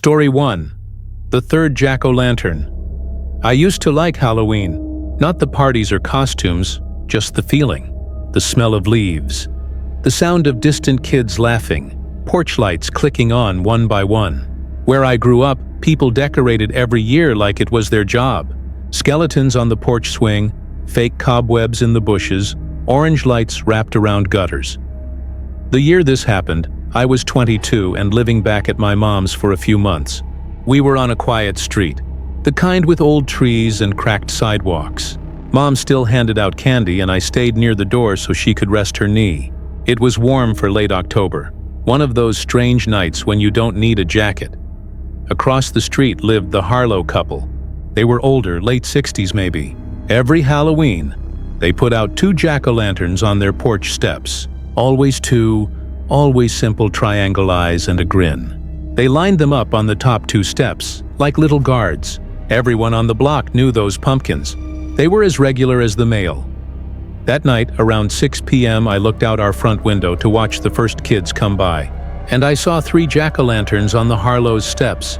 Story 1. The Third Jack-o'-lantern. I used to like Halloween. Not the parties or costumes, just the feeling. The smell of leaves. The sound of distant kids laughing. Porch lights clicking on one by one. Where I grew up, people decorated every year like it was their job. Skeletons on the porch swing, fake cobwebs in the bushes, orange lights wrapped around gutters. The year this happened, I was 22 and living back at my mom's for a few months. We were on a quiet street, the kind with old trees and cracked sidewalks. Mom still handed out candy and I stayed near the door so she could rest her knee. It was warm for late October, one of those strange nights when you don't need a jacket. Across the street lived the Harlow couple. They were older, late 60s maybe. Every Halloween, they put out 2 jack-o'-lanterns on their porch steps. Always 2, always simple triangle eyes and a grin. They lined them up on the top 2 steps, like little guards. Everyone on the block knew those pumpkins. They were as regular as the mail. That night, around 6 p.m., I looked out our front window to watch the first kids come by, and I saw 3 jack-o'-lanterns on the Harlow's steps.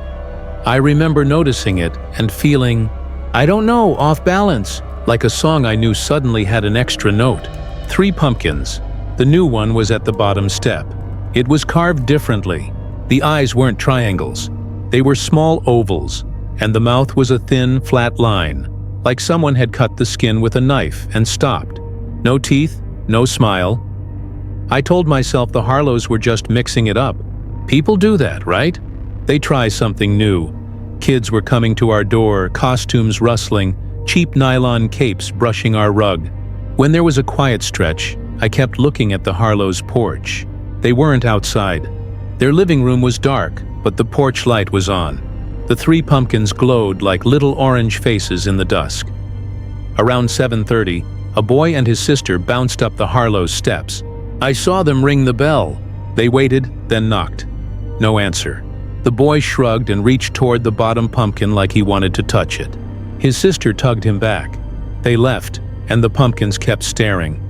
I remember noticing it and feeling, I don't know, off balance, like a song I knew suddenly had an extra note. 3 pumpkins. The new one was at the bottom step. It was carved differently. The eyes weren't triangles. They were small ovals, and the mouth was a thin, flat line, like someone had cut the skin with a knife and stopped. No teeth, no smile. I told myself the Harlows were just mixing it up. People do that, right? They try something new. Kids were coming to our door, costumes rustling, cheap nylon capes brushing our rug. When there was a quiet stretch, I kept looking at the Harlows' porch. They weren't outside. Their living room was dark, but the porch light was on. The 3 pumpkins glowed like little orange faces in the dusk. Around 7:30, a boy and his sister bounced up the Harlows' steps. I saw them ring the bell. They waited, then knocked. No answer. The boy shrugged and reached toward the bottom pumpkin like he wanted to touch it. His sister tugged him back. They left, and the pumpkins kept staring.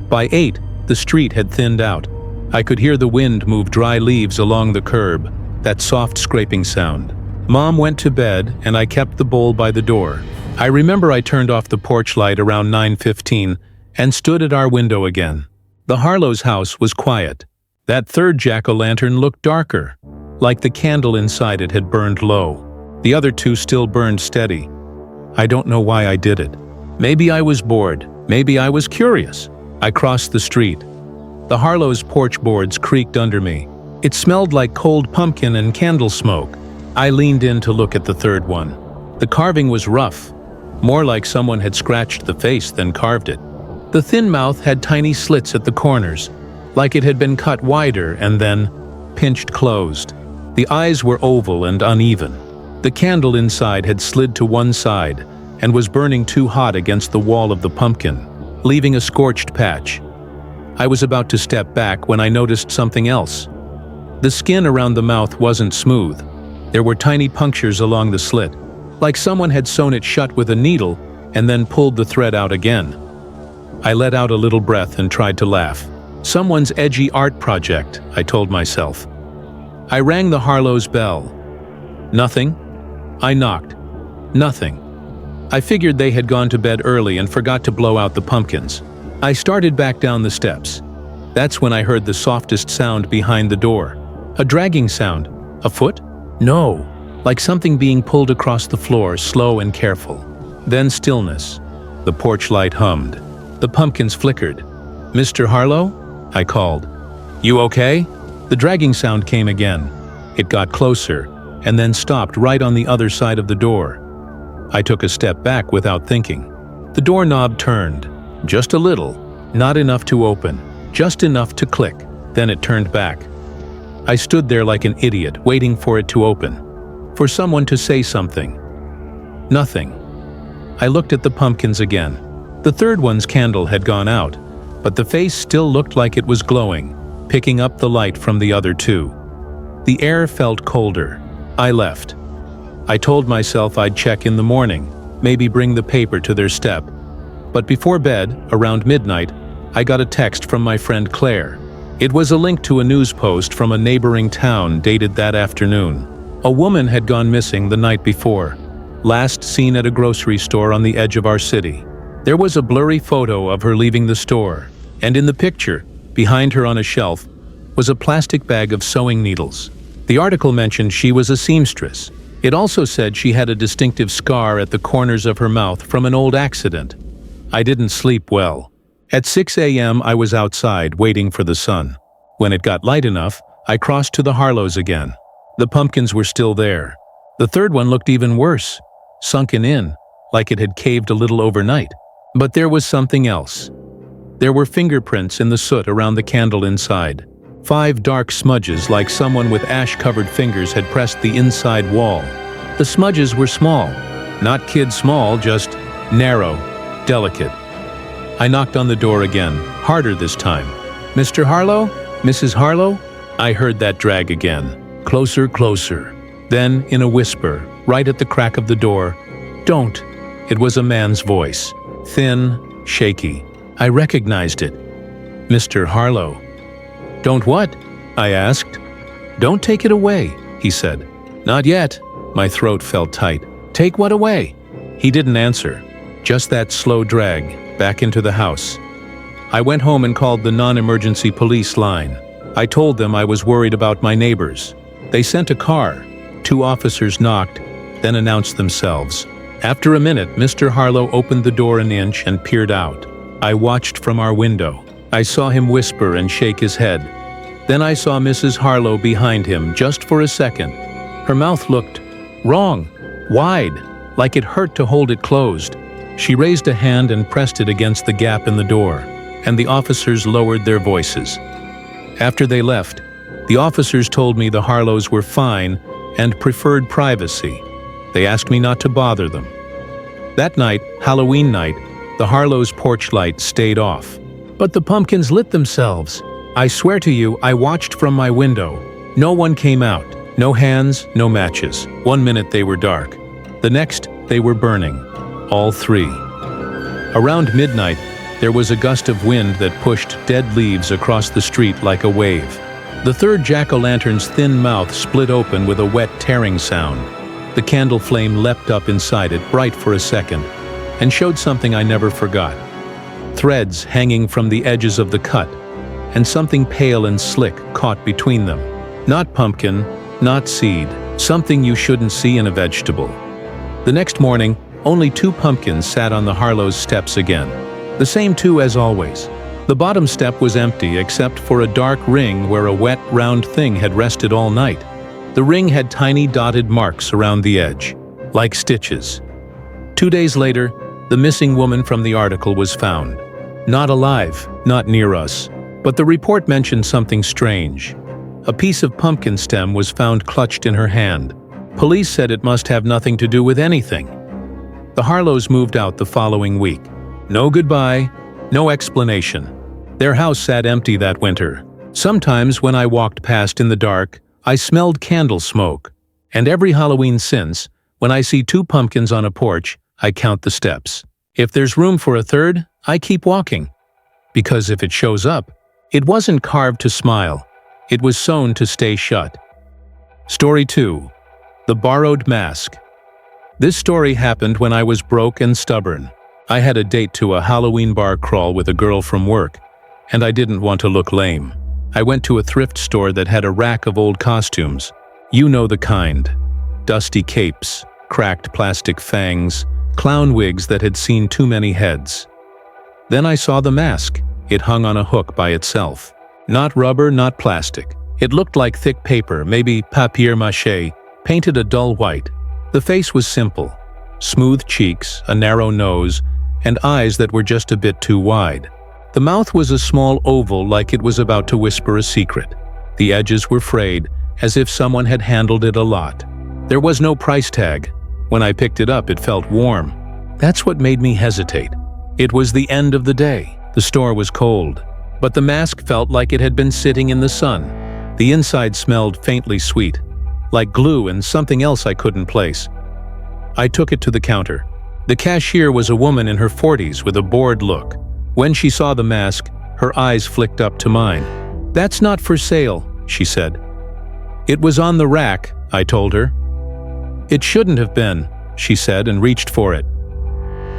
By 8, the street had thinned out. I could hear the wind move dry leaves along the curb, that soft scraping sound. Mom went to bed, and I kept the bowl by the door. I remember I turned off the porch light around 9:15 and stood at our window again. The Harlow's house was quiet. That third jack-o'-lantern looked darker, like the candle inside it had burned low. The other 2 still burned steady. I don't know why I did it. Maybe I was bored. Maybe I was curious. I crossed the street. The Harlow's porch boards creaked under me. It smelled like cold pumpkin and candle smoke. I leaned in to look at the third one. The carving was rough, more like someone had scratched the face than carved it. The thin mouth had tiny slits at the corners, like it had been cut wider and then pinched closed. The eyes were oval and uneven. The candle inside had slid to one side and was burning too hot against the wall of the pumpkin, leaving a scorched patch. I was about to step back when I noticed something else. The skin around the mouth wasn't smooth. There were tiny punctures along the slit, like someone had sewn it shut with a needle and then pulled the thread out again. I let out a little breath and tried to laugh. Someone's edgy art project, I told myself. I rang the Harlow's bell. Nothing. I knocked. Nothing. I figured they had gone to bed early and forgot to blow out the pumpkins. I started back down the steps. That's when I heard the softest sound behind the door. A dragging sound. A foot? No. Like something being pulled across the floor, slow and careful. Then stillness. The porch light hummed. The pumpkins flickered. "Mr. Harlow?" I called. "You okay?" The dragging sound came again. It got closer, and then stopped right on the other side of the door. I took a step back without thinking. The doorknob turned. Just a little. Not enough to open. Just enough to click. Then it turned back. I stood there like an idiot, waiting for it to open. For someone to say something. Nothing. I looked at the pumpkins again. The third one's candle had gone out, but the face still looked like it was glowing, picking up the light from the other 2. The air felt colder. I left. I told myself I'd check in the morning, maybe bring the paper to their step. But before bed, around midnight, I got a text from my friend Claire. It was a link to a news post from a neighboring town dated that afternoon. A woman had gone missing the night before, last seen at a grocery store on the edge of our city. There was a blurry photo of her leaving the store, and in the picture, behind her on a shelf, was a plastic bag of sewing needles. The article mentioned she was a seamstress. It also said she had a distinctive scar at the corners of her mouth from an old accident. I didn't sleep well. At 6 a.m. I was outside waiting for the sun. When it got light enough, I crossed to the Harlows again. The pumpkins were still there. The third one looked even worse, sunken in, like it had caved a little overnight. But there was something else. There were fingerprints in the soot around the candle inside. 5 dark smudges like someone with ash-covered fingers had pressed the inside wall. The smudges were small. Not kid small, just narrow, delicate. I knocked on the door again, harder this time. "Mr. Harlow? Mrs. Harlow?" I heard that drag again. Closer, closer. Then, in a whisper, right at the crack of the door, "Don't." It was a man's voice. Thin, shaky. I recognized it. "Mr. Harlow." "Don't what?" I asked. "Don't take it away," he said. "Not yet." My throat felt tight. "Take what away?" He didn't answer. Just that slow drag, back into the house. I went home and called the non-emergency police line. I told them I was worried about my neighbors. They sent a car. 2 officers knocked, then announced themselves. After a minute, Mr. Harlow opened the door an inch and peered out. I watched from our window. I saw him whisper and shake his head. Then I saw Mrs. Harlow behind him just for a second. Her mouth looked wrong, wide, like it hurt to hold it closed. She raised a hand and pressed it against the gap in the door, and the officers lowered their voices. After they left, the officers told me the Harlows were fine and preferred privacy. They asked me not to bother them. That night, Halloween night, the Harlows' porch light stayed off. But the pumpkins lit themselves. I swear to you, I watched from my window. No one came out. No hands, no matches. 1 minute they were dark. The next, they were burning. All 3. Around midnight, there was a gust of wind that pushed dead leaves across the street like a wave. The third jack-o'-lantern's thin mouth split open with a wet tearing sound. The candle flame leapt up inside it, bright for a second, and showed something I never forgot. Threads hanging from the edges of the cut, and something pale and slick caught between them. Not pumpkin, not seed, something you shouldn't see in a vegetable. The next morning, only 2 pumpkins sat on the Harlows' steps again. The same 2 as always. The bottom step was empty except for a dark ring where a wet, round thing had rested all night. The ring had tiny dotted marks around the edge, like stitches. 2 days later, the missing woman from the article was found. Not alive, not near us, but the report mentioned something strange. A piece of pumpkin stem was found clutched in her hand. Police said it must have nothing to do with anything. The Harlows moved out the following week. No goodbye, no explanation. Their house sat empty that winter. Sometimes when I walked past in the dark, I smelled candle smoke. And every Halloween since, when I see 2 pumpkins on a porch, I count the steps. If there's room for a third, I keep walking. Because if it shows up, it wasn't carved to smile. It was sewn to stay shut. Story 2. The Borrowed Mask. This story happened when I was broke and stubborn. I had a date to a Halloween bar crawl with a girl from work, and I didn't want to look lame. I went to a thrift store that had a rack of old costumes. You know the kind. Dusty capes, cracked plastic fangs, clown wigs that had seen too many heads. Then I saw the mask. It hung on a hook by itself. Not rubber, not plastic. It looked like thick paper, maybe papier-mâché, painted a dull white. The face was simple. Smooth cheeks, a narrow nose, and eyes that were just a bit too wide. The mouth was a small oval like it was about to whisper a secret. The edges were frayed, as if someone had handled it a lot. There was no price tag. When I picked it up, it felt warm. That's what made me hesitate. It was the end of the day. The store was cold, but the mask felt like it had been sitting in the sun. The inside smelled faintly sweet, like glue and something else I couldn't place. I took it to the counter. The cashier was a woman in her 40s with a bored look. When she saw the mask, her eyes flicked up to mine. "That's not for sale," she said. "It was on the rack," I told her. "It shouldn't have been," she said and reached for it.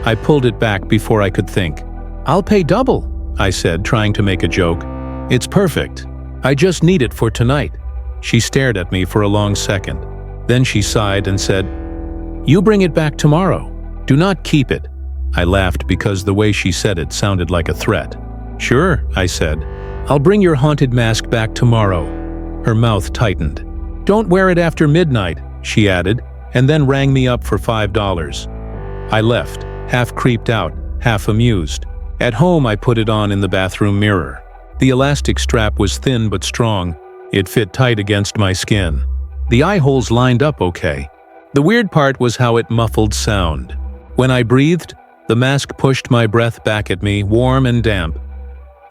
I pulled it back before I could think. "I'll pay double," I said, trying to make a joke. "It's perfect. I just need it for tonight." She stared at me for a long second. Then she sighed and said, "You bring it back tomorrow. Do not keep it." I laughed because the way she said it sounded like a threat. "Sure," I said. "I'll bring your haunted mask back tomorrow." Her mouth tightened. "Don't wear it after midnight," she added, and then rang me up for $5. I left, half creeped out, half amused. At home, I put it on in the bathroom mirror. The elastic strap was thin but strong. It fit tight against my skin. The eye holes lined up okay. The weird part was how it muffled sound. When I breathed, the mask pushed my breath back at me, warm and damp.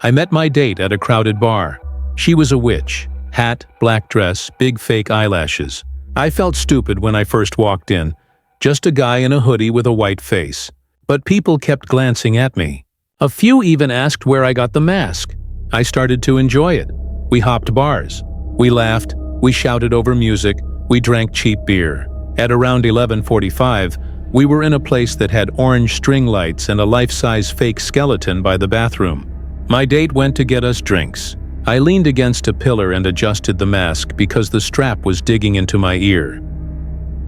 I met my date at a crowded bar. She was a witch. Hat, black dress, big fake eyelashes. I felt stupid when I first walked in. Just a guy in a hoodie with a white face. But people kept glancing at me. A few even asked where I got the mask. I started to enjoy it. We hopped bars. We laughed. We shouted over music. We drank cheap beer. At around 11:45, we were in a place that had orange string lights and a life-size fake skeleton by the bathroom. My date went to get us drinks. I leaned against a pillar and adjusted the mask because the strap was digging into my ear.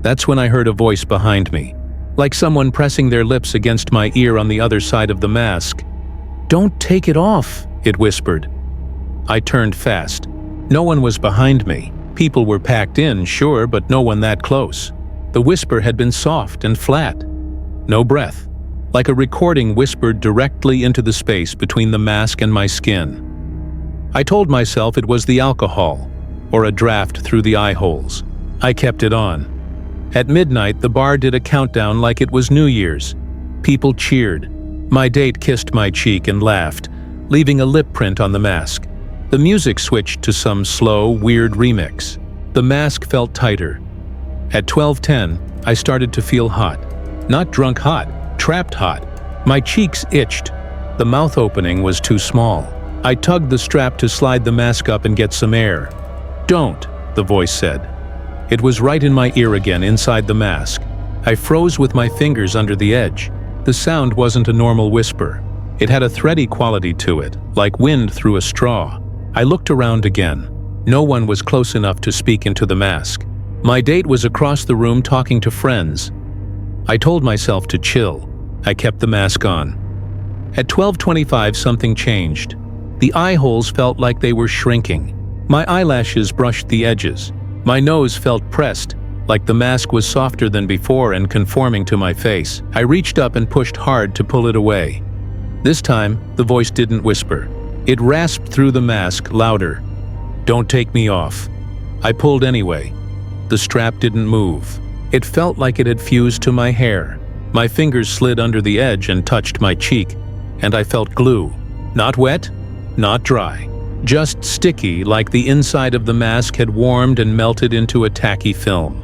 That's when I heard a voice behind me, like someone pressing their lips against my ear on the other side of the mask. "Don't take it off," it whispered. I turned fast. No one was behind me. People were packed in, sure, but no one that close. The whisper had been soft and flat. No breath. Like a recording whispered directly into the space between the mask and my skin. I told myself it was the alcohol, or a draft through the eye holes. I kept it on. At midnight, the bar did a countdown like it was New Year's. People cheered. My date kissed my cheek and laughed, leaving a lip print on the mask. The music switched to some slow, weird remix. The mask felt tighter. At 12:10, I started to feel hot. Not drunk hot, trapped hot. My cheeks itched. The mouth opening was too small. I tugged the strap to slide the mask up and get some air. "Don't," the voice said. It was right in my ear again, inside the mask. I froze with my fingers under the edge. The sound wasn't a normal whisper. It had a thready quality to it, like wind through a straw. I looked around again. No one was close enough to speak into the mask. My date was across the room talking to friends. I told myself to chill. I kept the mask on. At 12:25, something changed. The eye holes felt like they were shrinking. My eyelashes brushed the edges. My nose felt pressed, like the mask was softer than before and conforming to my face. I reached up and pushed hard to pull it away. This time, the voice didn't whisper. It rasped through the mask, louder. "Don't take me off." I pulled anyway. The strap didn't move. It felt like it had fused to my hair. My fingers slid under the edge and touched my cheek, and I felt glue. Not wet, not dry. Just sticky, like the inside of the mask had warmed and melted into a tacky film.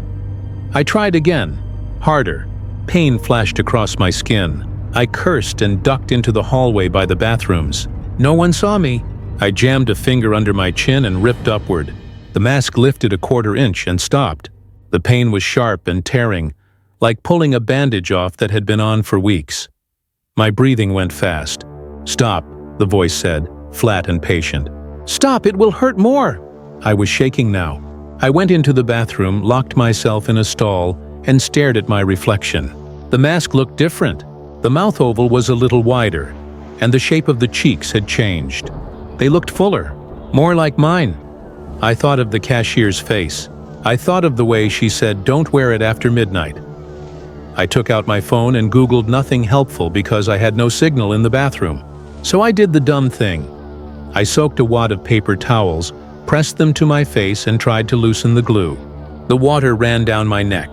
I tried again, harder. Pain flashed across my skin. I cursed and ducked into the hallway by the bathrooms. No one saw me. I jammed a finger under my chin and ripped upward. The mask lifted a quarter inch and stopped. The pain was sharp and tearing, like pulling a bandage off that had been on for weeks. My breathing went fast. "Stop," the voice said, flat and patient. "Stop, it will hurt more." I was shaking now. I went into the bathroom, locked myself in a stall, and stared at my reflection. The mask looked different. The mouth oval was a little wider, and the shape of the cheeks had changed. They looked fuller, more like mine. I thought of the cashier's face. I thought of the way she said, "Don't wear it after midnight." I took out my phone and Googled nothing helpful because I had no signal in the bathroom. So I did the dumb thing. I soaked a wad of paper towels, pressed them to my face, and tried to loosen the glue. The water ran down my neck.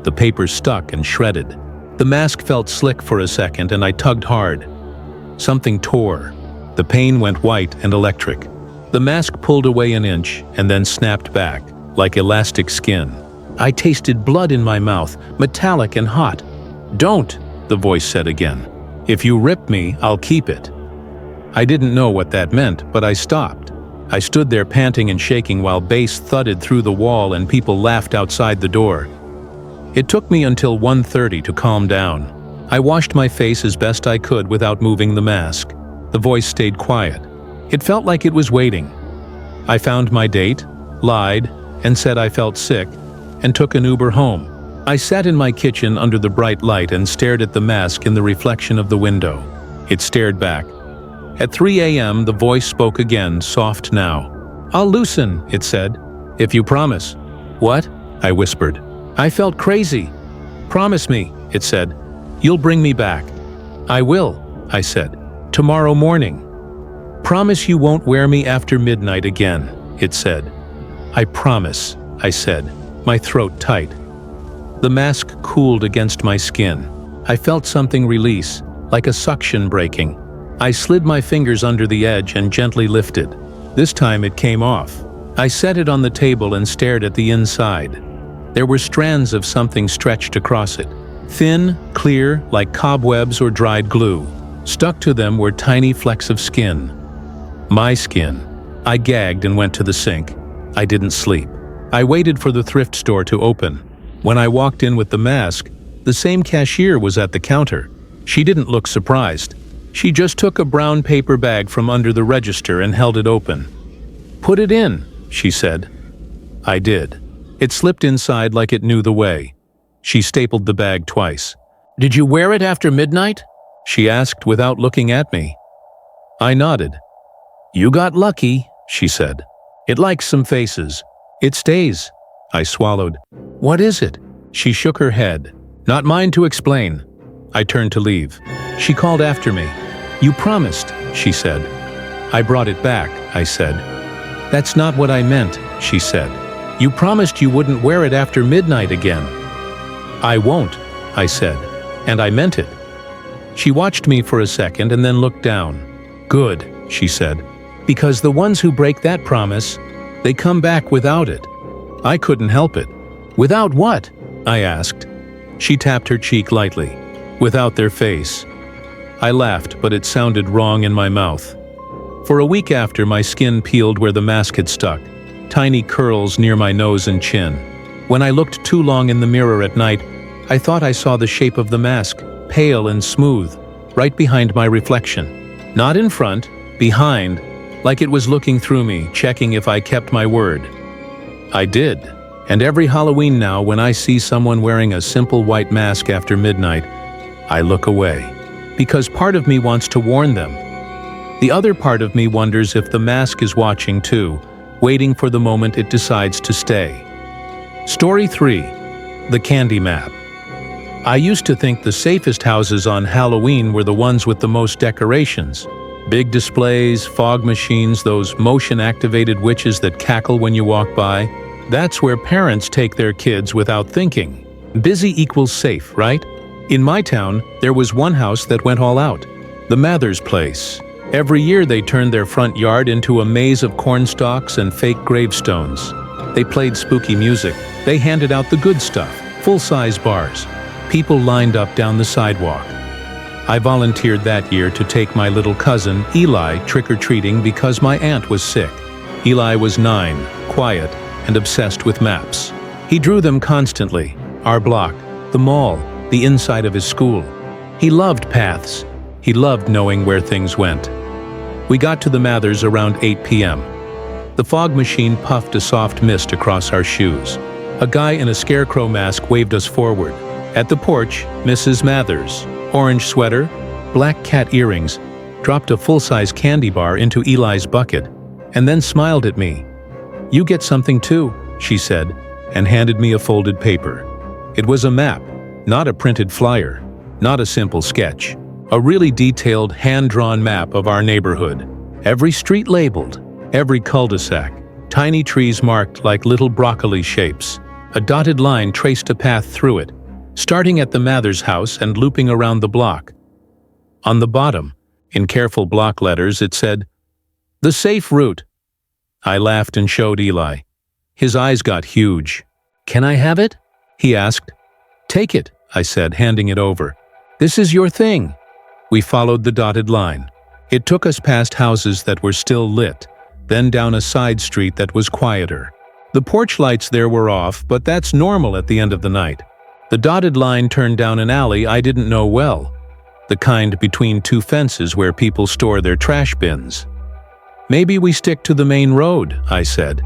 The paper stuck and shredded. The mask felt slick for a second, and I tugged hard. Something tore. The pain went white and electric. The mask pulled away an inch and then snapped back, like elastic skin. I tasted blood in my mouth, metallic and hot. "Don't," the voice said again. "If you rip me, I'll keep it." I didn't know what that meant, but I stopped. I stood there panting and shaking while bass thudded through the wall and people laughed outside the door. It took me until 1:30 to calm down. I washed my face as best I could without moving the mask. The voice stayed quiet. It felt like it was waiting. I found my date, lied, and said I felt sick, and took an Uber home. I sat in my kitchen under the bright light and stared at the mask in the reflection of the window. It stared back. At 3 a.m., the voice spoke again, soft now. "I'll loosen," it said, "if you promise." "What?" I whispered. I felt crazy. "Promise me," it said. "You'll bring me back." "I will," I said. "Tomorrow morning." "Promise you won't wear me after midnight again," it said. "I promise," I said, my throat tight. The mask cooled against my skin. I felt something release, like a suction breaking. I slid my fingers under the edge and gently lifted. This time it came off. I set it on the table and stared at the inside. There were strands of something stretched across it. Thin, clear, like cobwebs or dried glue. Stuck to them were tiny flecks of skin. My skin. I gagged and went to the sink. I didn't sleep. I waited for the thrift store to open. When I walked in with the mask, the same cashier was at the counter. She didn't look surprised. She just took a brown paper bag from under the register and held it open. "Put it in," she said. I did. It slipped inside like it knew the way. She stapled the bag twice. "Did you wear it after midnight?" she asked without looking at me. I nodded. "You got lucky," she said. "It likes some faces. It stays." I swallowed. "What is it?" She shook her head. "Not mine to explain." I turned to leave. She called after me. "You promised," she said. "I brought it back," I said. "That's not what I meant," she said. "You promised you wouldn't wear it after midnight again." "I won't," I said, and I meant it. She watched me for a second and then looked down. "Good," she said, "because the ones who break that promise, they come back without it." I couldn't help it. "Without what?" I asked. She tapped her cheek lightly. "Without their face." I laughed, but it sounded wrong in my mouth. For a week after, my skin peeled where the mask had stuck, tiny curls near my nose and chin. When I looked too long in the mirror at night, I thought I saw the shape of the mask, pale and smooth, right behind my reflection. Not in front, behind, like it was looking through me, checking if I kept my word. I did, and every Halloween now, when I see someone wearing a simple white mask after midnight, I look away, because part of me wants to warn them. The other part of me wonders if the mask is watching too, waiting for the moment it decides to stay. Story 3. The Candy Map. I used to think the safest houses on Halloween were the ones with the most decorations. Big displays, fog machines, those motion-activated witches that cackle when you walk by. That's where parents take their kids without thinking. Busy equals safe, right? In my town, there was one house that went all out. The Mathers place. Every year they turned their front yard into a maze of cornstalks and fake gravestones. They played spooky music. They handed out the good stuff, full-size bars. People lined up down the sidewalk. I volunteered that year to take my little cousin, Eli, trick-or-treating because my aunt was sick. Eli was 9, quiet, and obsessed with maps. He drew them constantly. Our block, the mall, the inside of his school. He loved paths. He loved knowing where things went. We got to the Mathers around 8 p.m. The fog machine puffed a soft mist across our shoes. A guy in a scarecrow mask waved us forward. At the porch, Mrs. Mathers, orange sweater, black cat earrings, dropped a full-size candy bar into Eli's bucket, and then smiled at me. "You get something too," she said, and handed me a folded paper. It was a map, not a printed flyer, not a simple sketch. A really detailed, hand-drawn map of our neighborhood. Every street labeled, every cul-de-sac, tiny trees marked like little broccoli shapes. A dotted line traced a path through it, starting at the Mathers house and looping around the block. On the bottom, in careful block letters, it said, "The safe route." I laughed and showed Eli. His eyes got huge. "Can I have it?" he asked. "Take it," I said, handing it over. "This is your thing." We followed the dotted line. It took us past houses that were still lit, then down a side street that was quieter. The porch lights there were off, but that's normal at the end of the night. The dotted line turned down an alley I didn't know well, the kind between two fences where people store their trash bins. "Maybe we stick to the main road," I said.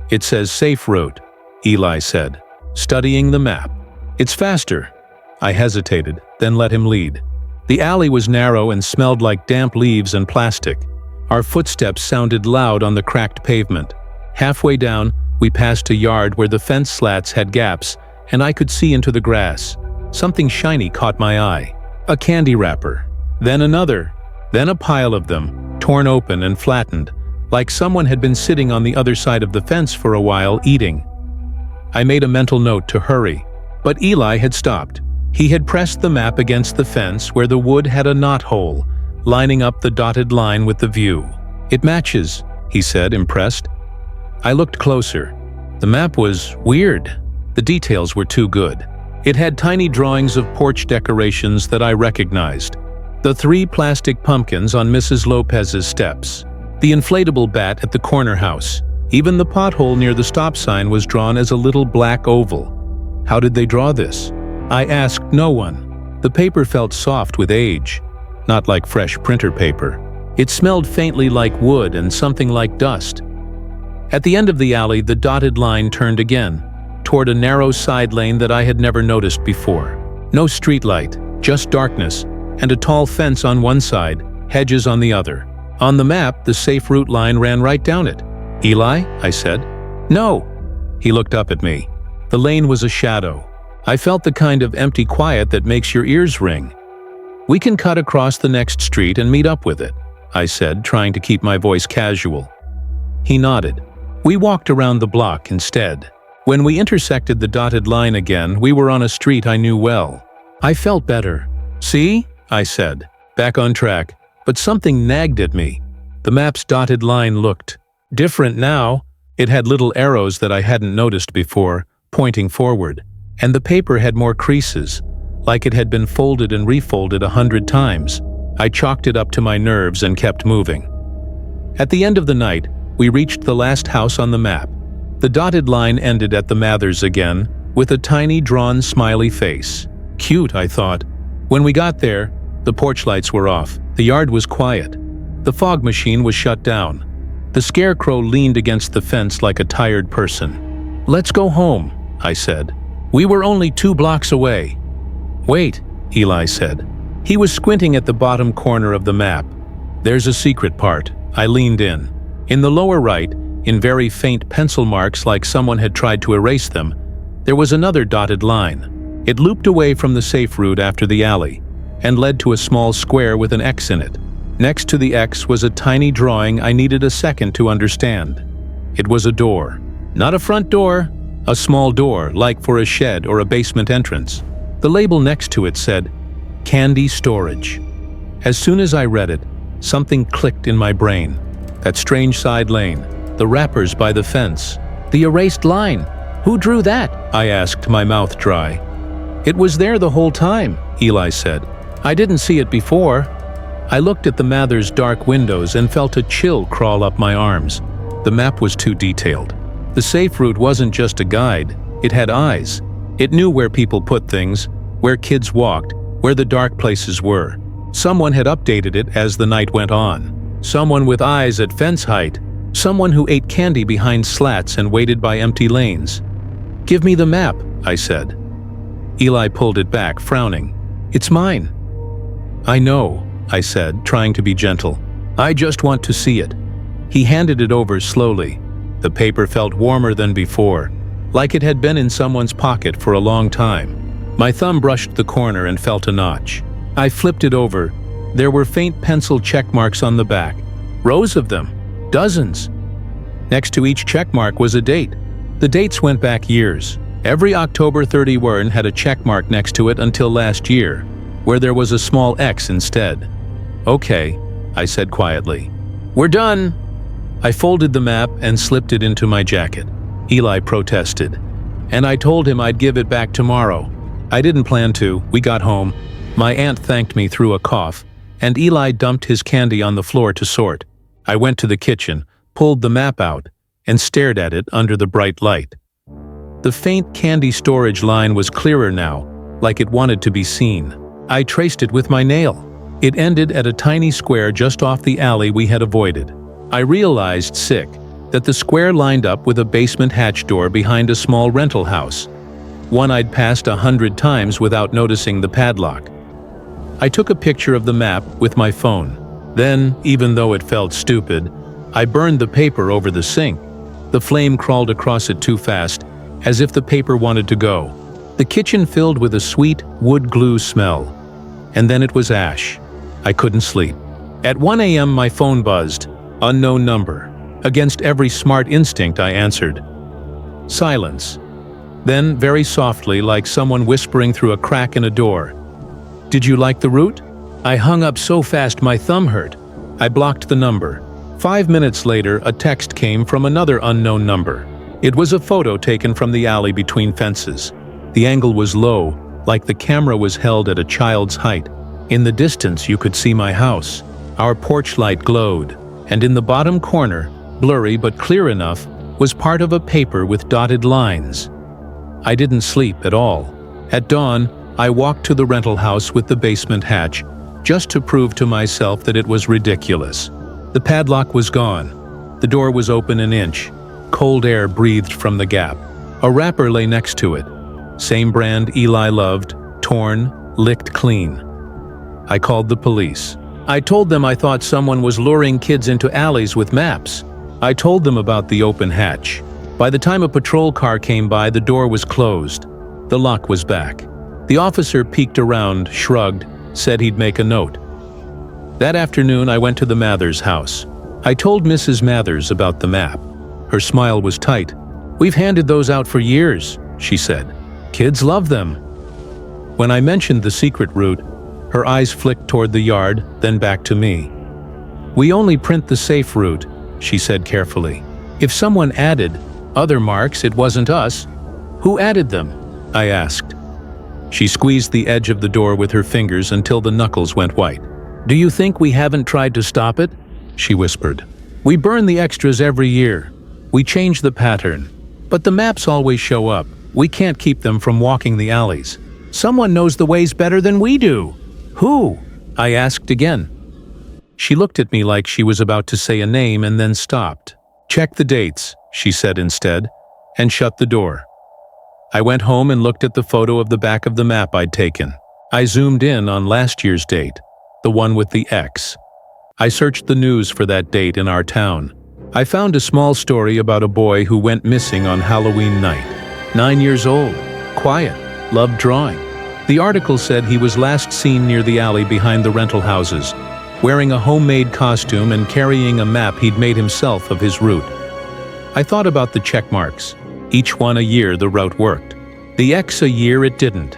"It says safe route," Eli said, studying the map. "It's faster." I hesitated, then let him lead. The alley was narrow and smelled like damp leaves and plastic. Our footsteps sounded loud on the cracked pavement. Halfway down, we passed a yard where the fence slats had gaps, and I could see into the grass. Something shiny caught my eye. A candy wrapper. Then another. Then a pile of them, torn open and flattened, like someone had been sitting on the other side of the fence for a while eating. I made a mental note to hurry, but Eli had stopped. He had pressed the map against the fence where the wood had a knothole, lining up the dotted line with the view. "It matches," he said, impressed. I looked closer. The map was weird. The details were too good. It had tiny drawings of porch decorations that I recognized. The 3 plastic pumpkins on Mrs. Lopez's steps. The inflatable bat at the corner house. Even the pothole near the stop sign was drawn as a little black oval. How did they draw this? I asked no one. The paper felt soft with age, not like fresh printer paper. It smelled faintly like wood and something like dust. At the end of the alley, the dotted line turned again, toward a narrow side lane that I had never noticed before. No streetlight, just darkness, and a tall fence on one side, hedges on the other. On the map, the safe route line ran right down it. "Eli?" I said. "No." He looked up at me. The lane was a shadow. I felt the kind of empty quiet that makes your ears ring. "We can cut across the next street and meet up with it," I said, trying to keep my voice casual. He nodded. We walked around the block instead. When we intersected the dotted line again, we were on a street I knew well. I felt better. "See?" I said, back on track, but something nagged at me. The map's dotted line looked different now. It had little arrows that I hadn't noticed before, pointing forward, and the paper had more creases, like it had been folded and refolded 100 times. I chalked it up to my nerves and kept moving. At the end of the night, we reached the last house on the map. The dotted line ended at the Mathers again, with a tiny drawn smiley face. Cute, I thought. When we got there, the porch lights were off. The yard was quiet. The fog machine was shut down. The scarecrow leaned against the fence like a tired person. "Let's go home," I said. "We were only 2 blocks away." "Wait," Eli said. He was squinting at the bottom corner of the map. "There's a secret part." I leaned in. In the lower right, in very faint pencil marks like someone had tried to erase them, there was another dotted line. It looped away from the safe route after the alley, and led to a small square with an X in it. Next to the X was a tiny drawing I needed a second to understand. It was a door. Not a front door, a small door, like for a shed or a basement entrance. The label next to it said, "Candy Storage." As soon as I read it, something clicked in my brain. That strange side lane, the wrappers by the fence, the erased line. Who drew that? I asked, my mouth dry. "It was there the whole time," Eli said. "I didn't see it before." I looked at the Mathers' dark windows and felt a chill crawl up my arms. The map was too detailed. The safe route wasn't just a guide, it had eyes. It knew where people put things, where kids walked, where the dark places were. Someone had updated it as the night went on. Someone with eyes at fence height. Someone who ate candy behind slats and waited by empty lanes. "Give me the map," I said. Eli pulled it back, frowning. "It's mine." "I know," I said, trying to be gentle. "I just want to see it." He handed it over slowly. The paper felt warmer than before, like it had been in someone's pocket for a long time. My thumb brushed the corner and felt a notch. I flipped it over. There were faint pencil check marks on the back. Rows of them. Dozens. Next to each check mark was a date. The dates went back years. Every October 31 had a check mark next to it until last year, where there was a small X instead. "Okay," I said quietly. "We're done." I folded the map and slipped it into my jacket. Eli protested, and I told him I'd give it back tomorrow. I didn't plan to. We got home. My aunt thanked me through a cough, and Eli dumped his candy on the floor to sort. I went to the kitchen, pulled the map out, and stared at it under the bright light. The faint candy storage line was clearer now, like it wanted to be seen. I traced it with my nail. It ended at a tiny square just off the alley we had avoided. I realized, sick, that the square lined up with a basement hatch door behind a small rental house, one I'd passed 100 times without noticing the padlock. I took a picture of the map with my phone. Then, even though it felt stupid, I burned the paper over the sink. The flame crawled across it too fast, as if the paper wanted to go. The kitchen filled with a sweet wood glue smell. And then it was ash. I couldn't sleep. At 1 a.m. my phone buzzed. Unknown number. Against every smart instinct I answered. Silence. Then, very softly, like someone whispering through a crack in a door. Did you like the route? I hung up so fast my thumb hurt. I blocked the number. 5 minutes later, a text came from another unknown number. It was a photo taken from the alley between fences. The angle was low, like the camera was held at a child's height. In the distance you could see my house. Our porch light glowed, and in the bottom corner, blurry but clear enough, was part of a paper with dotted lines. I didn't sleep at all. At dawn, I walked to the rental house with the basement hatch, just to prove to myself that it was ridiculous. The padlock was gone. The door was open an inch. Cold air breathed from the gap. A wrapper lay next to it. Same brand Eli loved, torn, licked clean. I called the police. I told them I thought someone was luring kids into alleys with maps. I told them about the open hatch. By the time a patrol car came by, the door was closed. The lock was back. The officer peeked around, shrugged, said he'd make a note. That afternoon, I went to the Mathers house. I told Mrs. Mathers about the map. Her smile was tight. "We've handed those out for years," she said. "Kids love them." When I mentioned the secret route, her eyes flicked toward the yard, then back to me. "We only print the safe route," she said carefully. "If someone added other marks, it wasn't us." "Who added them?" I asked. She squeezed the edge of the door with her fingers until the knuckles went white. "Do you think we haven't tried to stop it?" she whispered. "We burn the extras every year. We change the pattern. But the maps always show up. We can't keep them from walking the alleys. Someone knows the ways better than we do." "Who?" I asked again. She looked at me like she was about to say a name and then stopped. "Check the dates," she said instead, and shut the door. I went home and looked at the photo of the back of the map I'd taken. I zoomed in on last year's date, the one with the X. I searched the news for that date in our town. I found a small story about a boy who went missing on Halloween night. 9 years old, quiet, loved drawing. The article said he was last seen near the alley behind the rental houses, wearing a homemade costume and carrying a map he'd made himself of his route. I thought about the check marks. Each one a year the route worked. The X a year it didn't.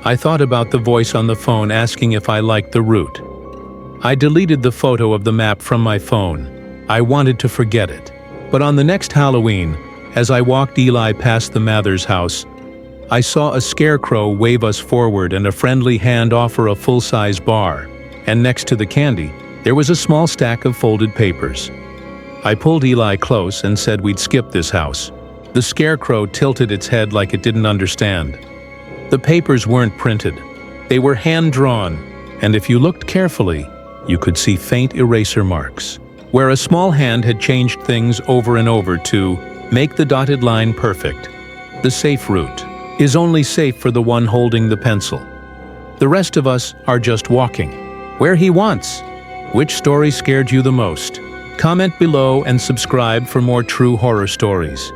I thought about the voice on the phone asking if I liked the route. I deleted the photo of the map from my phone. I wanted to forget it. But on the next Halloween, as I walked Eli past the Mathers house, I saw a scarecrow wave us forward and a friendly hand offer a full-size bar. And next to the candy, there was a small stack of folded papers. I pulled Eli close and said we'd skip this house. The scarecrow tilted its head like it didn't understand. The papers weren't printed. They were hand-drawn, and if you looked carefully, you could see faint eraser marks, where a small hand had changed things over and over to make the dotted line perfect. The safe route is only safe for the one holding the pencil. The rest of us are just walking. Where he wants. Which story scared you the most? Comment below and subscribe for more true horror stories.